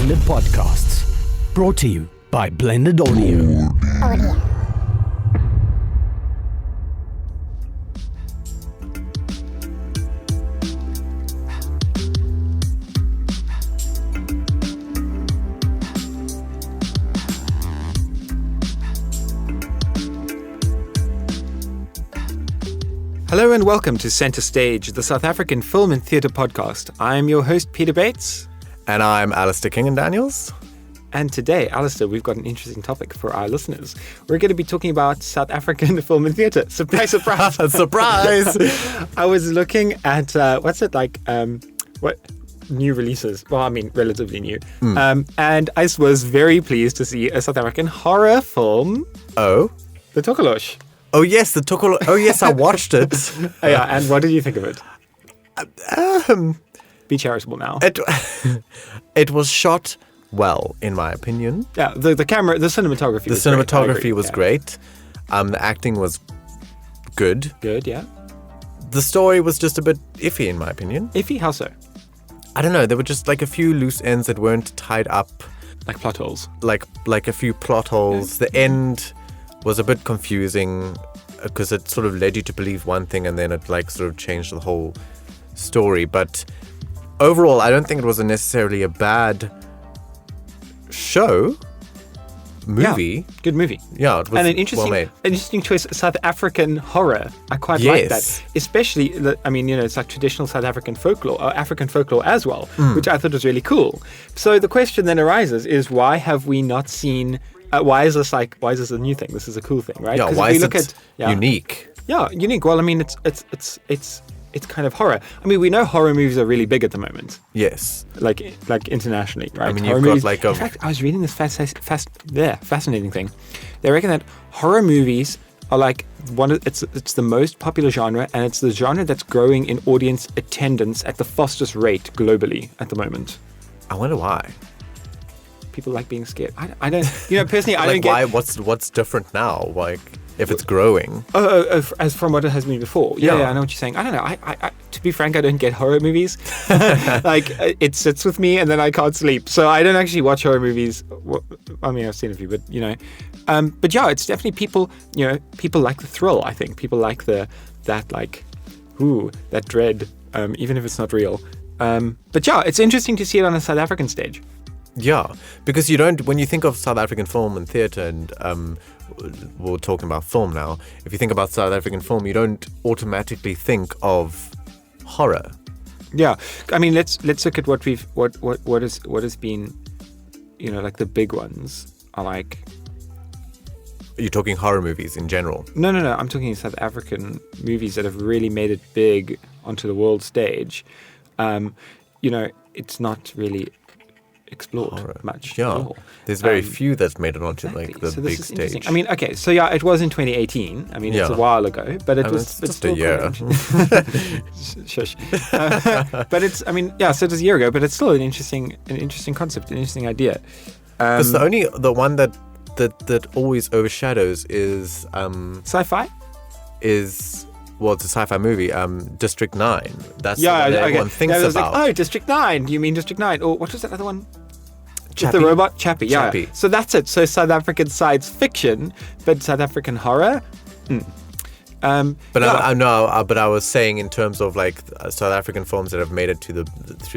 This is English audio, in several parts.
Blended Podcasts. Brought to you by Blended Audio. Hello and welcome to Centre Stage, the South African film and theatre podcast. I'm your host, Peter Bates. And I'm Alistair King and Daniels. And today, Alistair, we've got an interesting topic for our listeners. We're going to be talking about South African film and theatre. Surprise, surprise. Surprise! I was looking at, new releases. Well, I mean, relatively new. And I was very pleased to see a South African horror film. Oh? The Tokolosh. Oh, yes, the Tokolo. Oh, yes, I watched it. Yeah, and what did you think of it? Be charitable now. It was shot well, in my opinion. Yeah, the camera, the cinematography. The cinematography was great. The acting was good. Good, yeah. The story was just a bit iffy, in my opinion. Iffy? How so? I don't know. There were just like a few loose ends that weren't tied up. Like plot holes. Like a few plot holes. Yeah. The end was a bit confusing because it sort of led you to believe one thing and then it like sort of changed the whole story. But overall, I don't think it was necessarily a bad movie. Yeah, good movie. Yeah, it was and an interesting choice, South African horror. I quite like that. Especially, it's like traditional South African folklore, or African folklore as well, which I thought was really cool. So the question then arises is, why have we not seen... why is this a new thing? This is a cool thing, right? Yeah, why is it unique? Yeah, unique. Well, I mean, it's kind of horror. I mean, we know horror movies are really big at the moment. Yes. Like internationally, right? I mean, horror you've movies, got like a... In fact, I was reading this fascinating thing. They reckon that horror movies are like it's the most popular genre, and it's the genre that's growing in audience attendance at the fastest rate globally at the moment. I wonder why. People like being scared. I don't, personally, I don't get... Why? What's different now? Like, if it's growing? As from what it has been before. Yeah, I know what you're saying. I don't know. I to be frank, I don't get horror movies. Like, it sits with me and then I can't sleep. So I don't actually watch horror movies. I mean, I've seen a few, but, but yeah, it's definitely people like the thrill, I think. People like that dread, even if it's not real. But yeah, it's interesting to see it on a South African stage. Yeah, because when you think of South African film and theatre, and we're talking about film now, if you think about South African film, you don't automatically think of horror. Yeah, I mean, let's look at what has been, like the big ones are like. You're talking horror movies in general? No. I'm talking South African movies that have really made it big onto the world stage. It's not really explored much. Yeah, at all. There's very few that's made it onto like the big stage. I mean, okay, so yeah, it was in 2018. I mean, it's a while ago, but it was just a year. Shush. But it's, so it was a year ago, but it's still an interesting concept, an interesting idea. It's the one that always overshadows is sci-fi. Well, it's a sci-fi movie, District 9. That's the one everyone thinks about. Like, District 9. You mean District 9? Or what was that other one? Chappie. With the robot? Chappie, yeah. Chappie. So that's it. So South African science fiction, but South African horror? But I was saying in terms of like South African films that have made it through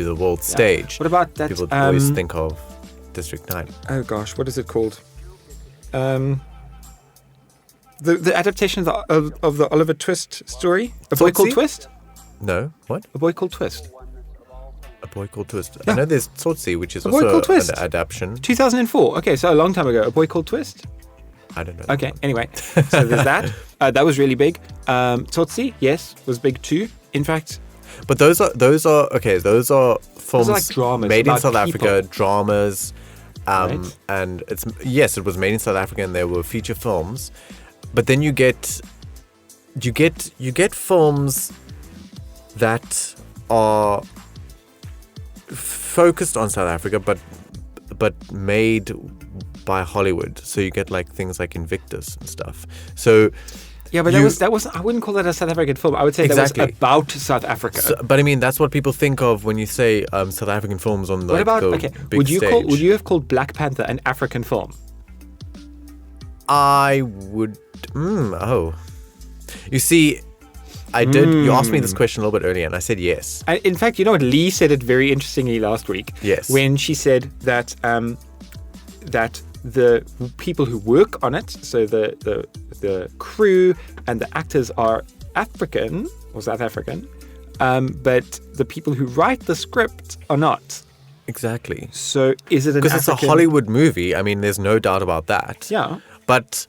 the world stage. What about that? People always think of District 9. Oh gosh, what is it called? The adaptation of the Oliver Twist story? A Boy Called Twist? No, what? A Boy Called Twist. A Boy Called Twist. Yeah. I know there's Tsotsi, which is A Boy Called also Twist. an adaptation. 2004. Okay, so a long time ago. A Boy Called Twist? I don't know. Okay, anyway. So there's that. That was really big. Tsotsi, yes, was big too. In fact... But those are films like dramas made in South people. Africa, dramas, Right. and it was made in South Africa and there were feature films. But then you get films that are focused on South Africa, but made by Hollywood. So you get like things like Invictus and stuff. So Yeah, but that was. I wouldn't call that a South African film. I would say Exactly. that was about South Africa. But I mean, that's what people think of when you say South African films on what about the okay? big Would you stage. would you have called Black Panther an African film? I would. You see, I did. You asked me this question a little bit earlier, and I said yes. In fact, you know what? Lee said it very interestingly last week. Yes. When she said that that the people who work on it, so the crew and the actors are African or South African, but the people who write the script are not. Exactly. So is it an Because it's a Hollywood movie. I mean, there's no doubt about that. Yeah. But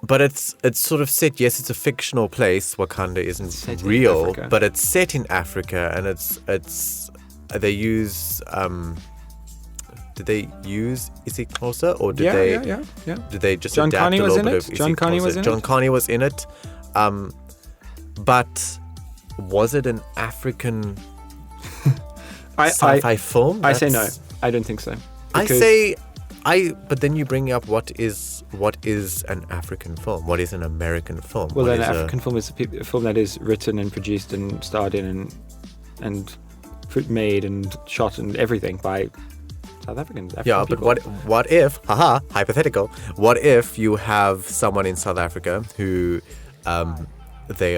it's sort of set. Yes, it's a fictional place. Wakanda isn't set in real, Africa. but it's set in Africa, and it's they use. Did they use Isikosa or did they? Yeah. Did they just John adapt Carney a was little in bit it? of John Carney Isikosa? was in John it? Carney was in it. But was it an African sci-fi film? I say no. I don't think so. But then you bring up what is an African film? What is an American film? Well, What an is African film is a film that is written and produced and starred in and made and shot and everything by South Africans. Yeah, but what if, hypothetical, what if you have someone in South Africa who they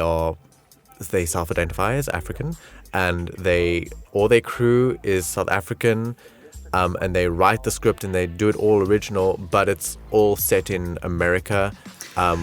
self-identify as African and all their crew is South African, and they write the script and they do it all original, but it's all set in America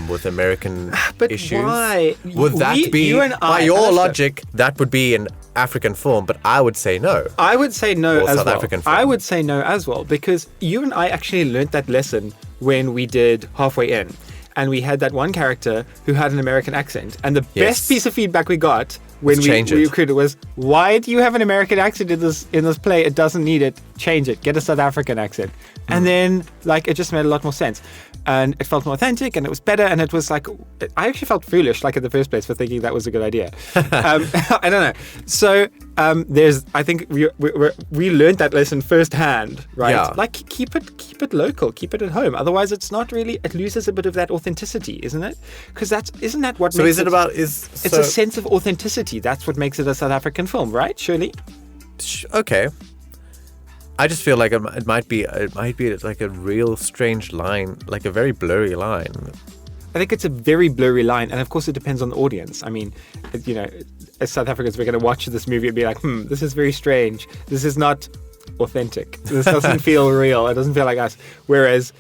with American but issues. Why? Would that be, you and by I, your logic, that would be an African film, but I would say no. I would say no Or as South well. African film. I would say no as well, because you and I actually learnt that lesson when we did Halfway In. And we had that one character who had an American accent. And the Yes. best piece of feedback we got when Let's we change it. recruited was, why do you have an American accent in this play? It doesn't need it. Change it. Get a South African accent. And then, it just made a lot more sense. And it felt more authentic and it was better. And it was I actually felt foolish, in the first place, for thinking that was a good idea. I don't know. So I think we learned that lesson firsthand, right? Yeah. Keep it local, keep it at home. Otherwise, it's not really. It loses a bit of that authenticity, isn't it? Because isn't that what? So makes is it about It's a sense of authenticity. That's what makes it a South African film, right? Surely. Okay. I just feel like it might be like a real strange line, like a very blurry line. I think it's a very blurry line, and of course it depends on the audience. I mean, as South Africans, we're going to watch this movie and be like, this is very strange. This is not authentic. This doesn't feel real. It doesn't feel like us. Whereas,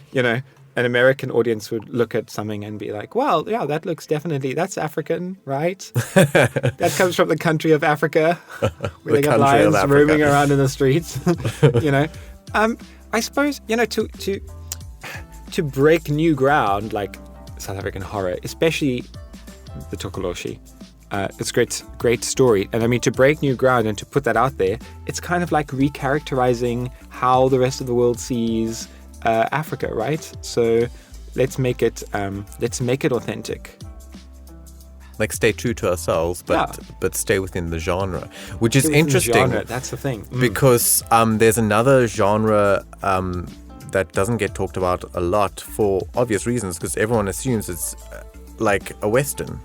an American audience would look at something and be like, well, yeah, that's African, right? That comes from the country of Africa, where they got lions roaming around in the streets. I suppose, to break new ground, like South African horror, especially the Tokoloshi, it's great story. And I mean, to break new ground and to put that out there, it's kind of like recharacterizing how the rest of the world sees Africa, right? So let's make it authentic. Like stay true to ourselves, but stay within the genre, which is interesting. Genre, that's the thing. Because there's another genre that doesn't get talked about a lot for obvious reasons, because everyone assumes it's like a Western.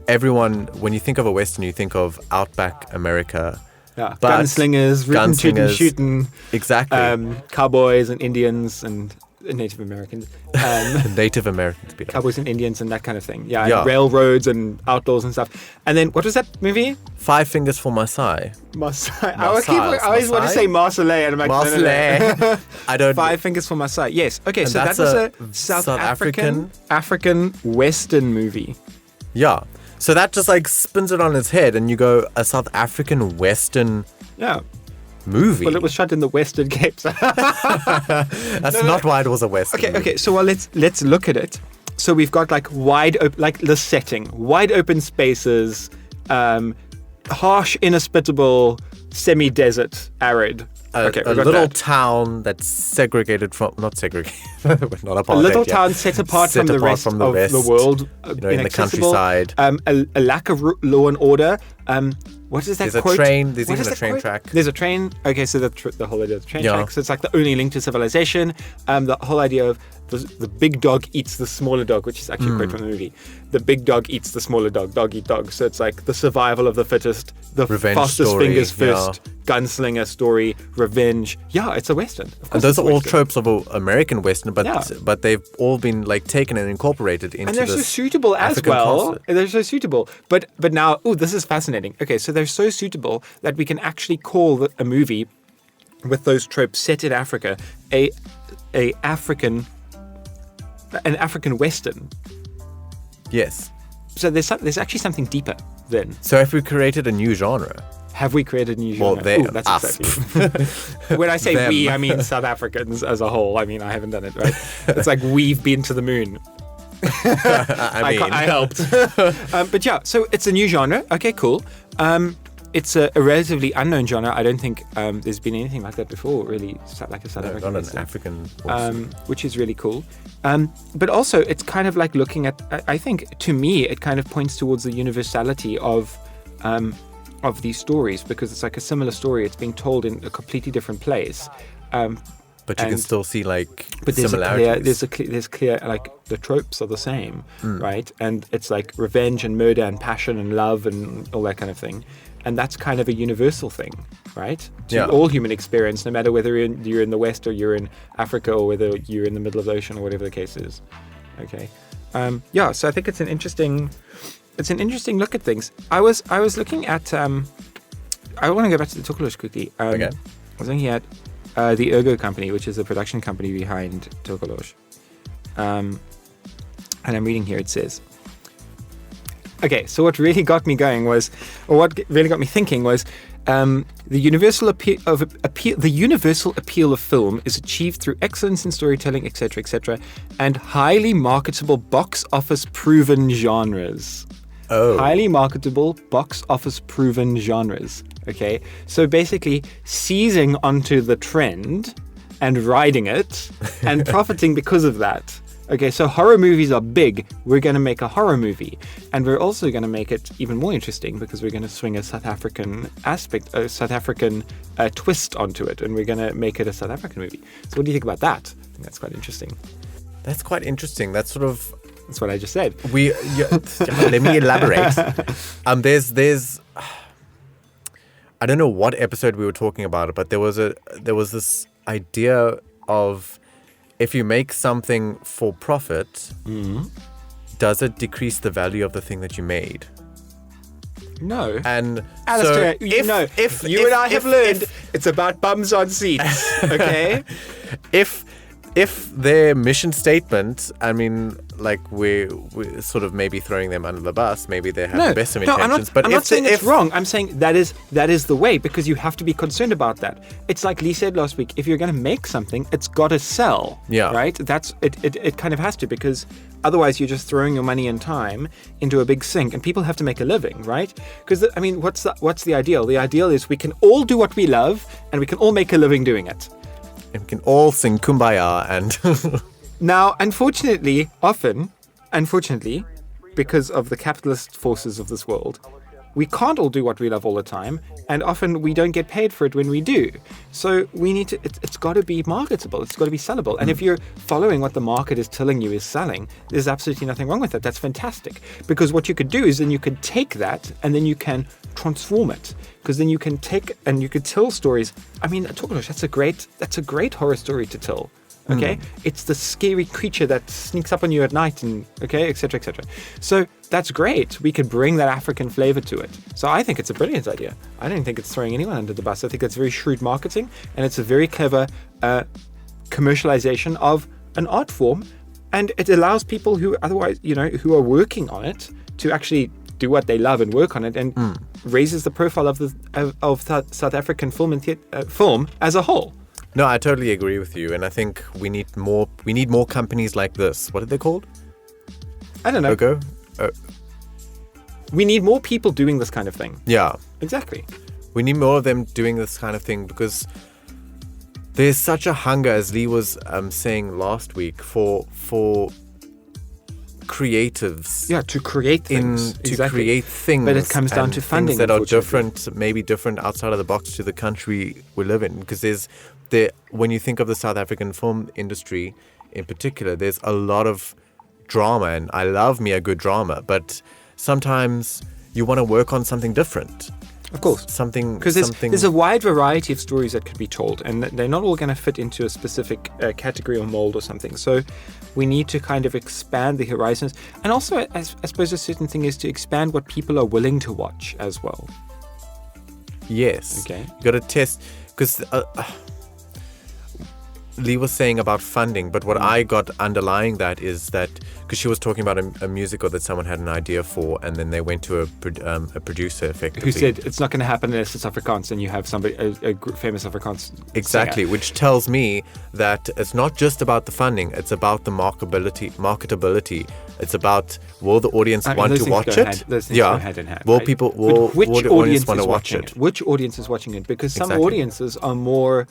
Everyone, when you think of a Western, you think of Outback America. Yeah, But gunslingers, shooting, exactly. Cowboys and Indians and Native Americans. Native Americans. Cowboys and Indians and that kind of thing. Yeah, and railroads and outlaws and stuff. And then, what was that movie? 5 Fingers for Maasai. Maasai. I always want to say Marseille, and I'm like, Marseille. No. I don't. 5 Fingers for Maasai. Yes. Okay, And so that that's was a a South South African Western movie. Yeah. So that just spins it on its head, and you go, a South African Western movie. Well, it was shot in the Western Cape. That's not why it was a Western movie. Okay. So let's look at it. So we've got wide open, the setting, wide open spaces, harsh, inhospitable, semi-desert, arid. A little town that's segregated from, not segregated, not apartheid. A little town set apart from the rest of the world, in the countryside. A lack of law and order. What is that There's quote? a train. There's What even is a that train quote? track. There's a train. Okay, so the whole idea of the train Yeah. track. So it's like the only link to civilization. The whole idea of the big dog eats the smaller dog, which is actually a quote from the movie. The big dog eats the smaller dog, dog eat dog. So it's like the survival of the fittest, the Revenge fastest story, fingers first, yeah. gunslinger story, revenge. Yeah, it's a Western. Of course And those it's a are all Western. tropes of an American Western, but Yeah. but they've all been like taken and incorporated into And they're so this suitable as African well. concept. They're so suitable. But now, this is fascinating. Okay, so they're so suitable that we can actually call a movie with those tropes set in Africa an African Western. Yes. So there's actually something deeper then. So if we created a new genre, Have we created a new well, genre? they Ooh, that's us. exactly. When I say Them. we, I mean South Africans as a whole. I mean, I haven't done it, right? It's like we've been to the moon. I mean, I helped. But yeah, so it's a new genre. Okay, cool. It's a relatively unknown genre. I don't think there's been anything like that before, really, like a South no, African not an Western. African. Western. Which is really cool. But also, it's kind of like looking at, I think, to me, it kind of points towards the universality of these stories, because it's like a similar story. It's being told in a completely different place. But you can and- still see like But similarities. there's clear, like the tropes are the same, right? And it's like revenge and murder and passion and love and all that kind of thing. And that's kind of a universal thing, right? To Yeah. all human experience, no matter whether you're in the West or you're in Africa or whether you're in the middle of the ocean or whatever the case is. Okay. Yeah, so I think it's an interesting look at things. I was looking at I want to go back to the Tokolosh quickly. Okay. I was looking at the Ergo company, which is the production company behind Tokolosh. And I'm reading here, it says, okay, so what really got me going was, or what really got me thinking was, the universal appeal of film is achieved through excellence in storytelling, etc., etc., and highly marketable box office proven genres. Oh. Highly marketable box office proven genres. Okay, so basically seizing onto the trend and riding it and profiting because of that. Okay, so horror movies are big. We're going to make a horror movie. And we're also going to make it even more interesting because we're going to swing a South African aspect, a South African twist onto it. And we're going to make it a South African movie. So what do you think about that? I think that's quite interesting. That's quite interesting. That's sort of That's what I just said. let me elaborate. There's I don't know what episode we were talking about it, but there was this idea of, if you make something for profit, does it decrease the value of the thing that you made? No. And Alistair, so you know, you and I have learned it's about bums on seats, okay? if their mission statement, I mean, like we're sort of maybe throwing them under the bus. Maybe they have the best of intentions. I'm not saying it's wrong. I'm saying that is the way, because you have to be concerned about that. It's like Lee said last week. If you're going to make something, it's got to sell. Yeah. Right. That's it. It kind of has to, because otherwise you're just throwing your money and time into a big sink, and people have to make a living, right? Because I mean, what's the ideal? The ideal is we can all do what we love, and we can all make a living doing it. And we can all sing Kumbaya and Now, unfortunately, because of the capitalist forces of this world, we can't all do what we love all the time, and often we don't get paid for it when we do. So we need to, it's got to be marketable, it's got to be sellable. And if you're following what the market is telling you is selling, there's absolutely nothing wrong with that. That's fantastic. Because what you could do is then you could take that and then you can transform it. Because then you can take and you could tell stories. I mean, that's a great horror story to tell. Okay, it's the scary creature that sneaks up on you at night, and okay, etc., etc. So that's great. We could bring that African flavor to it. So I think it's a brilliant idea. I don't think it's throwing anyone under the bus. I think it's very shrewd marketing, and it's a very clever commercialization of an art form, and it allows people who otherwise, who are working on it, to actually do what they love and work on it, and raises the profile of South African film and film as a whole. No, I totally agree with you, and I think we need more companies like this. What are they called? I don't know. Ergo? We need more people doing this kind of thing. Yeah. Exactly. We need more of them doing this kind of thing, because there's such a hunger, as Lee was saying last week, for creatives. Yeah, to create things. To create things. But it comes down and to funding, things that are unfortunately. different, maybe different outside of the box to the country we live in. Because when you think of the South African film industry, in particular, there's a lot of drama, and I love me a good drama, but sometimes you want to work on something different. Of course. Because there's a wide variety of stories that could be told, and they're not all going to fit into a specific category or mold or something. So we need to kind of expand the horizons. And also, I suppose a certain thing is to expand what people are willing to watch as well. Yes. Okay. You got to test, because Lee was saying about funding, but what I got underlying that is that, because she was talking about a musical that someone had an idea for, and then they went to a producer effectively. Who said, it's not going to happen unless it's Afrikaans and you have somebody, a famous Afrikaans Exactly, singer. Which tells me that it's not just about the funding, it's about the marketability. It's about, will the audience want to watch it? Those things go hand in hand. Will right? people, But will which the audience want to watch watching it? Which audience is watching it? Because some Exactly. audiences are more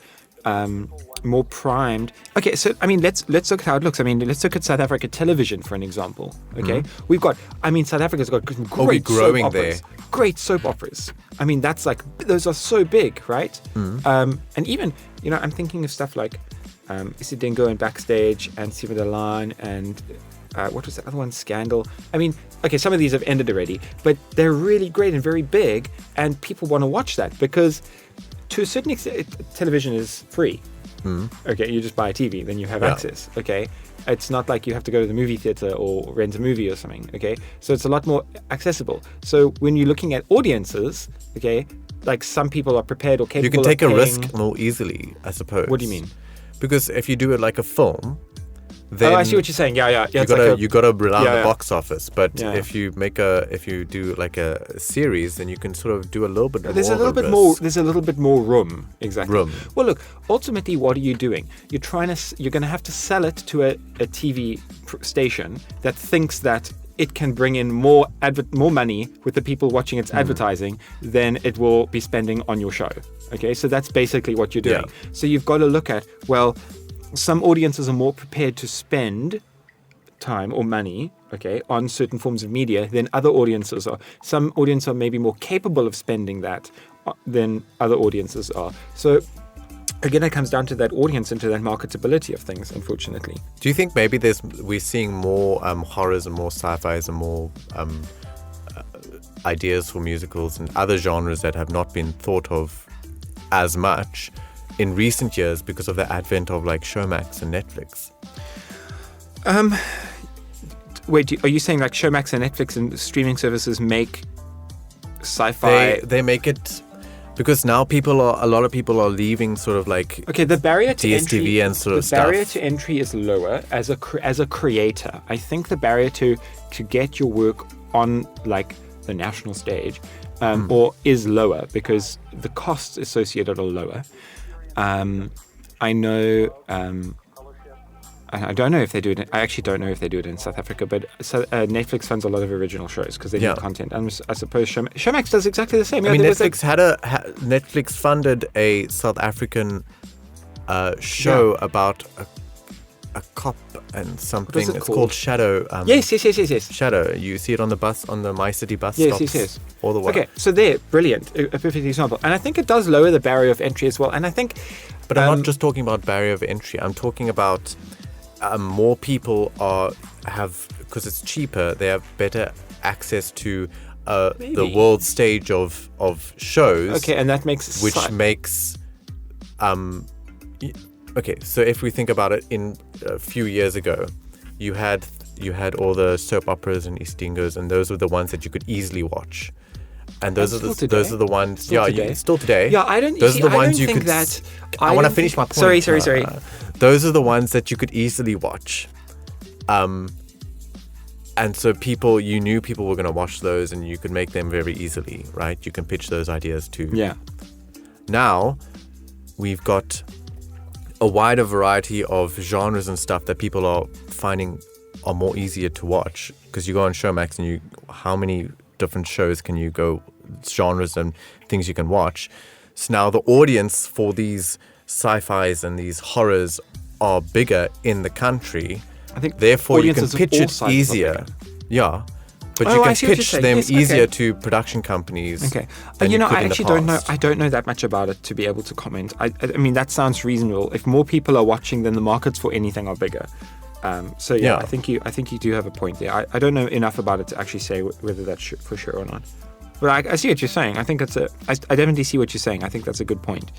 primed. Okay, so I mean, let's look at how it looks. I mean, let's look at South Africa television for an example. Okay, we've got. I mean, South Africa's got great growing soap operas. Great soap operas. I mean, that's like those are so big, right? And even I'm thinking of stuff like Isidingo and Backstage and Siva Dalan and what was the other one? Scandal. I mean, okay, some of these have ended already, but they're really great and very big, and people want to watch that because, to a certain extent, television is free. Okay, you just buy a TV, then you have access. Okay, it's not like you have to go to the movie theater or rent a movie or something. Okay, so it's a lot more accessible. So when you're looking at audiences, okay, like some people are prepared or capable. You can take of a paying. risk more easily, I suppose. What do you mean? Because if you do it like a film, then I see what you're saying. Yeah. you gotta rely on the yeah. box office. But Yeah. if you do like a series, then you can sort of do a little bit There's more. a little bit more. There's a little bit more room. Exactly. Room. Well, look. Ultimately, what are you doing? You're going to have to sell it to a TV station that thinks that it can bring in more money with the people watching its advertising than it will be spending on your show. Okay, so that's basically what you're doing. Yeah. So you've got to look at, well, some audiences are more prepared to spend time or money, okay, on certain forms of media than other audiences are. Some audiences are maybe more capable of spending that than other audiences are. So again, it comes down to that audience and to that marketability of things, unfortunately. Do you think maybe we're seeing more horrors and more sci-fis and more ideas for musicals and other genres that have not been thought of as much in recent years because of the advent of like Showmax and Netflix? Wait, are you saying like Showmax and Netflix and streaming services make sci-fi? They make it because now a lot of people are leaving sort of like Okay, the barrier to DSTV entry, and sort of the barrier stuff. to entry is lower as a creator. I think the barrier to get your work on like the national stage or is lower because the costs associated are lower. I know. I don't know if they do it. I actually don't know if they do it in South Africa, but Netflix funds a lot of original shows because they need content. And I suppose Showmax does exactly the same. I mean, Netflix funded a South African show about a cop and something. What is it It's called? called Shadow. Yes. Shadow. You see it on the bus, on the My City bus Yes, stops yes. all the way. Okay, so there, brilliant, a perfect example. And I think it does lower the barrier of entry as well. And I think, But I'm not just talking about barrier of entry. I'm talking about more people because it's cheaper. They have better access to the world stage of shows. okay, and that makes which makes okay, so if we think about it, in a few years ago you had all the soap operas and Eastingos, and those were the ones that you could easily watch, and those are the ones Still today. still today. Yeah, I don't. Those see, are the I ones don't you think could that. I want to don't finish my think- point. Sorry. Those are the ones that you could easily watch, and so people were going to watch those, and you could make them very easily, right? You can pitch those ideas too. Yeah. Now we've got a wider variety of genres and stuff that people are finding are more easier to watch, because you go on Showmax and how many different shows can you go, genres and things you can watch. So now the audience for these sci-fis and these horrors are bigger in the country. I think therefore you can audiences of pitch all it sizes are easier. bigger. Yeah. But Oh, you I can see what you're pitch saying. them Yes, easier okay. to production companies. Okay, than you know, could I in the actually don't know. past. I don't know that much about it to be able to comment. I mean, that sounds reasonable. If more people are watching, then the markets for anything are bigger. So yeah, Yeah. I think you do have a point there. I don't know enough about it to actually say whether that's for sure or not. But I see what you're saying. I think I definitely see what you're saying. I think that's a good point.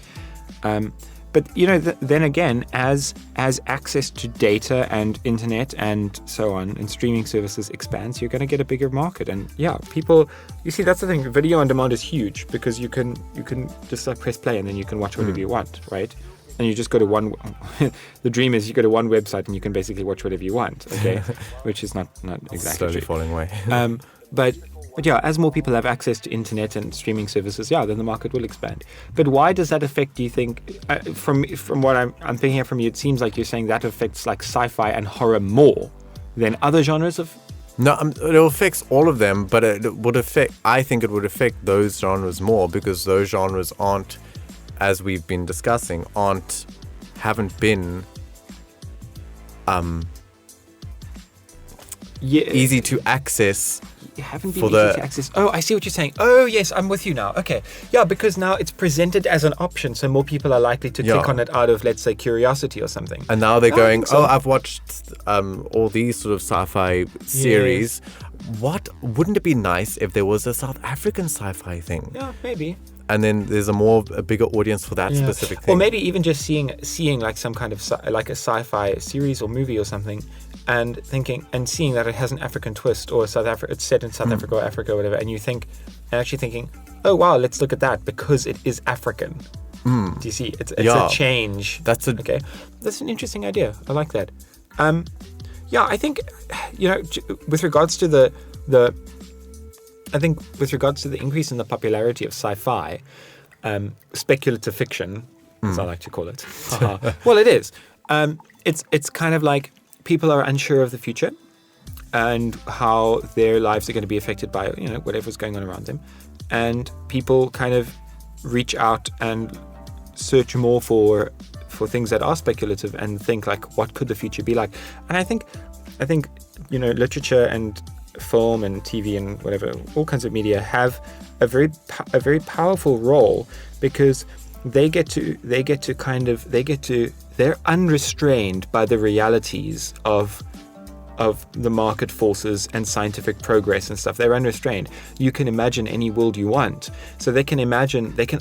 But you know, then again, as access to data and internet and so on and streaming services expands, you're going to get a bigger market. And yeah, people, you see, that's the thing. Video on demand is huge because you can just like press play and then you can watch whatever you want, right? And you just go to one. The dream is you go to one website and you can basically watch whatever you want. Okay, which is not exactly Slowly true. falling away. But yeah, as more people have access to internet and streaming services, yeah, then the market will expand. But why does that affect, do you think, from what I'm picking up from you, it seems like you're saying that affects like sci-fi and horror more than other genres of... No, it affects all of them, but I think it would affect those genres more because those genres aren't, as we've been discussing, haven't been easy to access. Haven't been easy to access. Oh, I see what you're saying. Oh, yes, I'm with you now. Okay. Yeah, because now it's presented as an option, so more people are likely to click on it out of, let's say, curiosity or something. And now they're going, so. I've watched all these sort of sci-fi series. What wouldn't it be nice if there was a South African sci-fi thing? Yeah, maybe. And then there's a bigger audience for that specific thing. Or maybe even just seeing like some kind of like a sci-fi series or movie or something, and seeing that it has an African twist, or it's set in South Africa or Africa or whatever, and actually thinking, oh wow, let's look at that because it is African. Do you see? It's a change. That's an interesting idea. I like that. Yeah, I think, you know, with regards to the increase in the popularity of sci-fi, speculative fiction, as I like to call it. Well, it is. It's kind of like people are unsure of the future and how their lives are going to be affected by, you know, whatever's going on around them, and people kind of reach out and search more for things that are speculative and think like, what could the future be like? And I think you know, literature and film and TV and whatever, all kinds of media have a very powerful role because they're unrestrained by the realities of the market forces and scientific progress and stuff. They're unrestrained. You can imagine any world you want. So they can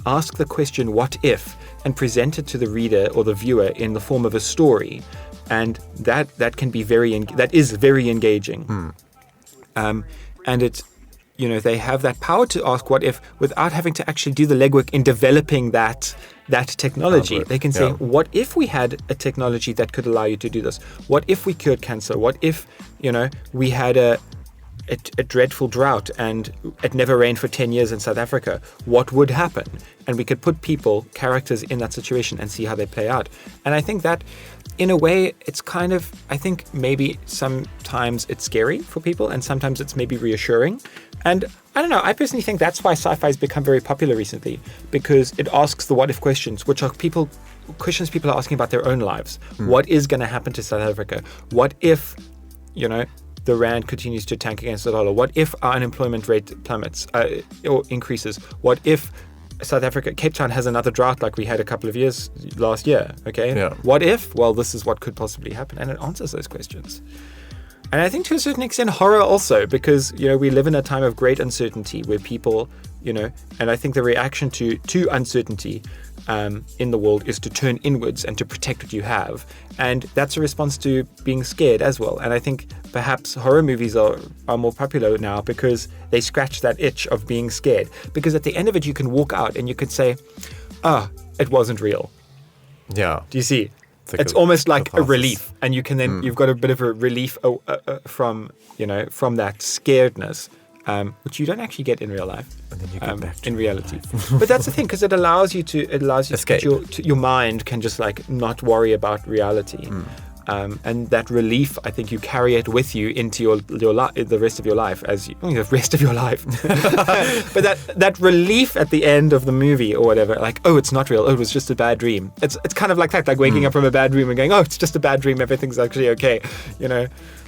ask the question, what if, and present it to the reader or the viewer in the form of a story. And that is very engaging. And it's, you know, they have that power to ask what if without having to actually do the legwork in developing that technology. They can say, what if we had a technology that could allow you to do this? What if we cured cancer? What if, you know, we had a dreadful drought and it never rained for 10 years in South Africa? What would happen? And we could put characters in that situation and see how they play out. And I think that, in a way, it's kind of, I think maybe sometimes it's scary for people and sometimes it's maybe reassuring. And I don't know, I personally think that's why sci-fi has become very popular recently, because it asks the what if questions, which are questions people are asking about their own lives. What is going to happen to South Africa? What if, you know, the rand continues to tank against the dollar? What if our unemployment rate plummets or increases? What if South Africa, Cape Town has another drought like we had a couple of years last year? Okay. Yeah. What if? Well, this is what could possibly happen, and it answers those questions. And I think to a certain extent horror also, because, you know, we live in a time of great uncertainty where people, you know, and I think the reaction to uncertainty in the world is to turn inwards and to protect what you have. And that's a response to being scared as well. And I think perhaps horror movies are more popular now because they scratch that itch of being scared. Because at the end of it, you can walk out and you can say, it wasn't real. Yeah. Do you see? It's almost like a relief, and you can then you've got a bit of a relief from that scaredness, which you don't actually get in real life. And then you get back to in reality. But that's the thing, because it allows you to escape. your mind can just like not worry about reality. and that relief, I think you carry it with you into the rest of your life the rest of your life. But that relief at the end of the movie or whatever, like, oh, it's not real. Oh, it was just a bad dream. It's kind of like that, like waking up from a bad dream and going, oh, it's just a bad dream. Everything's actually okay.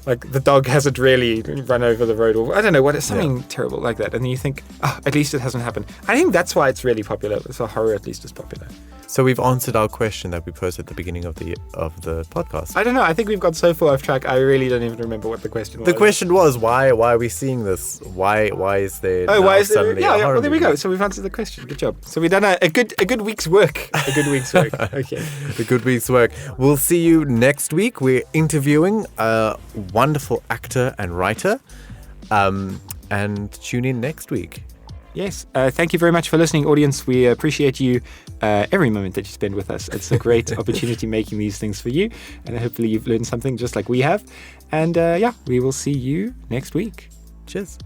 Like the dog hasn't really run over the road, or I don't know what, it's something terrible like that. And then you think, at least it hasn't happened. I think that's why it's really popular. So horror at least is popular. So we've answered our question that we posed at the beginning of the podcast. I don't know. I think we've got so far off track. I really don't even remember what the question was. The question was, why are we seeing this? Why is there? Oh, why is there? Suddenly Yeah, a horror well, there we movie? go. So we've answered the question. Good job. So we've done a good week's work. A good week's work. Okay. A good week's work. We'll see you next week. We're interviewing a wonderful actor and writer. And tune in next week. Yes. Thank you very much for listening, audience. We appreciate you every moment that you spend with us. It's a great opportunity making these things for you. And hopefully you've learned something just like we have. And we will see you next week. Cheers.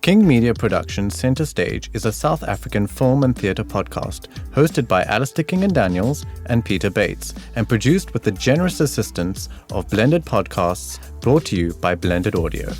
King Media Productions Centre Stage is a South African film and theatre podcast hosted by Alistair King and Daniels and Peter Bates and produced with the generous assistance of Blended Podcasts, brought to you by Blended Audio.